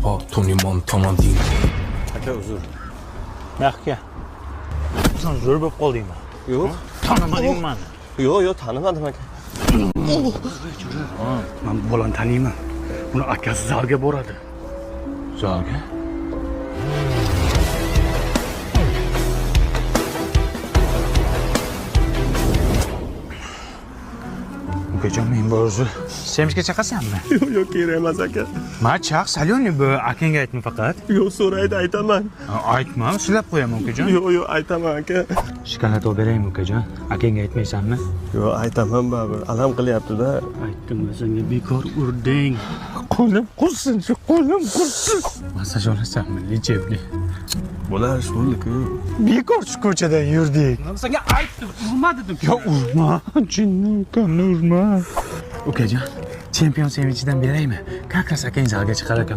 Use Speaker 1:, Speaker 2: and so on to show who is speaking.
Speaker 1: pas Tony Montana'din.
Speaker 2: Aka uzr.
Speaker 3: Aka. Sen zo'r bo'lib qoldingmi?
Speaker 2: Yo'q.
Speaker 3: Tanimadingmi meni?
Speaker 2: Yo'q, tanimadim aka.
Speaker 4: Men bu bolani taniyman. Uni akasi zalga boradi.
Speaker 3: Zalga? Ukajon, men bu o'zi semishga chaqasanmi?
Speaker 2: Yo'q, kerak emas aka.
Speaker 3: Ma chaq, salyonni bu akangga aytma faqat.
Speaker 2: Yo'q, so'raydi, aytaman.
Speaker 3: Aytma, silab qo'yaman ukajon.
Speaker 2: Yo'q, aytaman aka.
Speaker 3: Shokolad olib beraymi ukajon? Akangga aytmaysanmi?
Speaker 2: Yo'q, aytaman baribir. Alam qilyapti-da.
Speaker 4: Aytdim senga bekor urding.
Speaker 3: Qo'lim qursin, qo'lim qursin. Massaj olasanmi, lechebni?
Speaker 2: Bo'lash bo'ldi-ku.
Speaker 3: Bekor shu ko'chadan yurdik.
Speaker 4: Senga aytdim, urma dedim.
Speaker 3: Ya urma, chindan urma. Ukajon, chempion sevinchidan beraymi? Как раз akang zalga chiqar ekan.